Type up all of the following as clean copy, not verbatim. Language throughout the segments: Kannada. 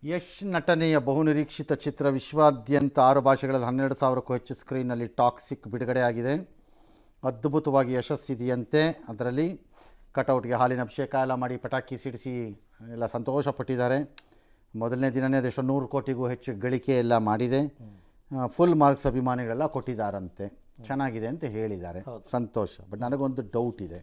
ಯಶ್ ನಟನೆಯ ಬಹುನಿರೀಕ್ಷಿತ ಚಿತ್ರ ವಿಶ್ವಾದ್ಯಂತ 6 ಭಾಷೆಗಳಲ್ಲಿ 12,000ಕ್ಕೂ ಹೆಚ್ಚು ಸ್ಕ್ರೀನ್ನಲ್ಲಿ ಟಾಕ್ಸಿಕ್ ಬಿಡುಗಡೆಯಾಗಿದೆ. ಅದ್ಭುತವಾಗಿ ಯಶಸ್ಸಿದೆಯಂತೆ. ಅದರಲ್ಲಿ ಕಟೌಟ್ಗೆ ಹಾಲಿನ ಅಭಿಷೇಕ ಎಲ್ಲ ಮಾಡಿ ಪಟಾಕಿ ಸಿಡಿಸಿ ಎಲ್ಲ ಸಂತೋಷಪಟ್ಟಿದ್ದಾರೆ. ಮೊದಲನೇ ದಿನವೇ ಅದೆಷ್ಟು 100 ಕೋಟಿಗೂ ಹೆಚ್ಚು ಗಳಿಕೆ ಎಲ್ಲ ಮಾಡಿದೆ. ಫುಲ್ ಮಾರ್ಕ್ಸ್ ಅಭಿಮಾನಿಗಳೆಲ್ಲ ಕೊಟ್ಟಿದ್ದಾರಂತೆ. ಚೆನ್ನಾಗಿದೆ ಅಂತ ಹೇಳಿದ್ದಾರೆ. ಸಂತೋಷ. ಬಟ್ ನನಗೊಂದು ಡೌಟ್ ಇದೆ.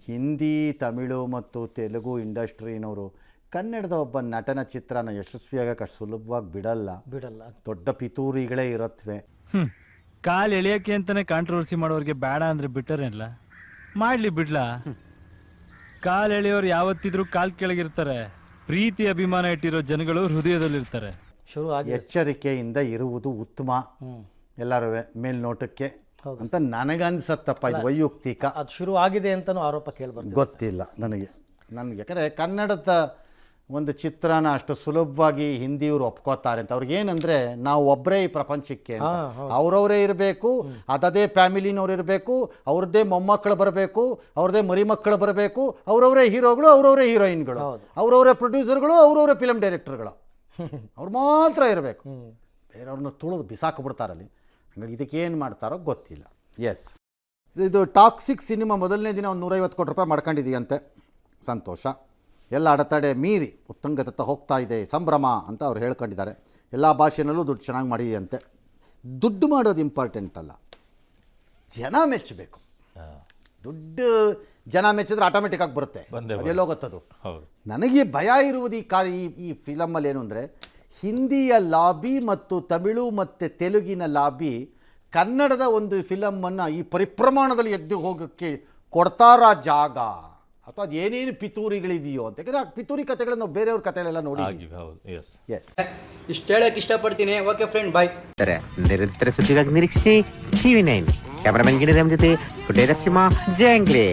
ಹಿಂದಿ, ತಮಿಳು ಮತ್ತು ತೆಲುಗು ಇಂಡಸ್ಟ್ರಿನವರು ಕನ್ನಡದ ಒಬ್ಬ ನಟನ ಚಿತ್ರನ ಯಶಸ್ವಿಯಾಗಕ್ಕೆ ಅಷ್ಟು ಸುಲಭವಾಗಿ ಬಿಡಲ್ಲ. ದೊಡ್ಡ ಪಿತೂರಿಗಳೇ ಇರತ್ವೆ. ಕಾಲ್ ಎಳಿಯಕ್ಕೆ ಅಂತಾನೆ ಕಾಂಟ್ರವರ್ಸಿ ಮಾಡೋರಿಗೆ ಬೇಡ ಅಂದ್ರೆ ಬಿಟ್ಟರೇನಿಲ್ಲ, ಮಾಡ್ಲಿ ಬಿಡ್ಲಾ. ಕಾಲ್ ಎಳೆಯೋರು ಯಾವತ್ತಿದ್ರು ಕಾಲ್ ಕೆಳಗಿರ್ತಾರೆ. ಪ್ರೀತಿ ಅಭಿಮಾನ ಇಟ್ಟಿರೋ ಜನಗಳು ಹೃದಯದಲ್ಲಿರ್ತಾರೆ. ಎಚ್ಚರಿಕೆಯಿಂದ ಇರುವುದು ಉತ್ತಮ ಎಲ್ಲರೂ ಮೇಲ್ನೋಟಕ್ಕೆ ಅಂತ ನನಗನ್ಸತ್ತಪ್ಪ. ಇದು ವೈಯಕ್ತಿಕ. ಅದು ಶುರು ಆಗಿದೆ ಅಂತನೂ ಆರೋಪ ಕೇಳ್ಬಾರ್ದು. ಗೊತ್ತಿಲ್ಲ ನನಗೆ ಯಾಕಂದರೆ ಕನ್ನಡದ ಒಂದು ಚಿತ್ರನ ಅಷ್ಟು ಸುಲಭವಾಗಿ ಹಿಂದಿಯವರು ಒಪ್ಕೋತಾರೆ ಅಂತ. ಅವ್ರಿಗೇನಂದರೆ ನಾವು ಒಬ್ಬರೇ ಈ ಪ್ರಪಂಚಕ್ಕೆ, ಅವ್ರವರೇ ಇರಬೇಕು, ಅದೇ ಫ್ಯಾಮಿಲಿನವ್ರು ಇರಬೇಕು, ಅವ್ರದ್ದೇ ಮೊಮ್ಮಕ್ಕಳು ಬರಬೇಕು, ಅವ್ರದ್ದೇ ಮರಿ ಮಕ್ಕಳು ಬರಬೇಕು, ಅವ್ರವರೇ ಹೀರೋಗಳು, ಅವ್ರವರೇ ಹೀರೋಯಿನ್ಗಳು, ಅವ್ರವರೇ ಪ್ರೊಡ್ಯೂಸರ್ಗಳು, ಅವ್ರವರೇ ಫಿಲಮ್ ಡೈರೆಕ್ಟರ್ಗಳು, ಅವ್ರು ಮಾತ್ರ ಇರಬೇಕು. ಬೇರೆಯವ್ರನ್ನ ತುಳಿದು ಬಿಸಾಕ್ಬಿಡ್ತಾರಲ್ಲಿ. ಹಾಗಾಗಿ ಇದಕ್ಕೇನು ಮಾಡ್ತಾರೋ ಗೊತ್ತಿಲ್ಲ. ಎಸ್, ಇದು ಟಾಕ್ಸಿಕ್ ಸಿನಿಮಾ ಮೊದಲನೇ ದಿನ ಒಂದು 150 ಕೋಟಿ ರೂಪಾಯಿ ಮಾಡ್ಕೊಂಡಿದೆಯಂತೆ. ಸಂತೋಷ. ಎಲ್ಲ ಅಡೆತಡೆ ಮೀರಿ ಉತ್ತುಂಗದತ್ತ ಹೋಗ್ತಾ ಇದೆ, ಸಂಭ್ರಮ ಅಂತ ಅವ್ರು ಹೇಳ್ಕೊಂಡಿದ್ದಾರೆ. ಎಲ್ಲ ಭಾಷೆನಲ್ಲೂ ದುಡ್ಡು ಚೆನ್ನಾಗಿ ಮಾಡಿದೆಯಂತೆ. ದುಡ್ಡು ಮಾಡೋದು ಇಂಪಾರ್ಟೆಂಟ್ ಅಲ್ಲ, ಜನ ಮೆಚ್ಚಬೇಕು. ದುಡ್ಡು ಜನ ಮೆಚ್ಚಿದ್ರೆ ಆಟೋಮೆಟಿಕ್ಕಾಗಿ ಬರುತ್ತೆ, ಅದೆಲ್ಲೋ ಗೊತ್ತದು. ನನಗೆ ಭಯ ಇರುವುದು ಈ ಫಿಲಮಲ್ಲಿ ಏನು ಅಂದರೆ, ಹಿಂದಿಯ ಲಾಬಿ ಮತ್ತು ತಮಿಳು ಮತ್ತು ತೆಲುಗಿನ ಲಾಬಿ ಕನ್ನಡದ ಒಂದು ಫಿಲಮನ್ನು ಈ ಪರಿಪ್ರಮಾಣದಲ್ಲಿ ಎದ್ದು ಹೋಗೋಕ್ಕೆ ಕೊಡ್ತಾರ ಜಾಗ, ಅಥವಾ ಅದು ಏನೇನು ಪಿತೂರಿಗಳಿದೆಯೋ ಅಂತ. ಯಾಕಂದರೆ ಆ ಪಿತೂರಿ ಕಥೆಗಳನ್ನು ನಾವು ಬೇರೆಯವ್ರ ಕಥೆಗಳೆಲ್ಲ ನೋಡಿ. ಇಷ್ಟು ಹೇಳಕ್ಕೆ ಇಷ್ಟಪಡ್ತೀನಿ. ಓಕೆ ಫ್ರೆಂಡ್, ಬಾಯ್. ನಿರಂತರ ಸುದ್ದಿಗಾಗಿ ನಿರೀಕ್ಷಿಸಿ TV9. ಕ್ಯಾಮರಾಮನ್ ಗಿರಿರಾಮ್ ಜೊತೆ ಜಂಗ್ಲಿ.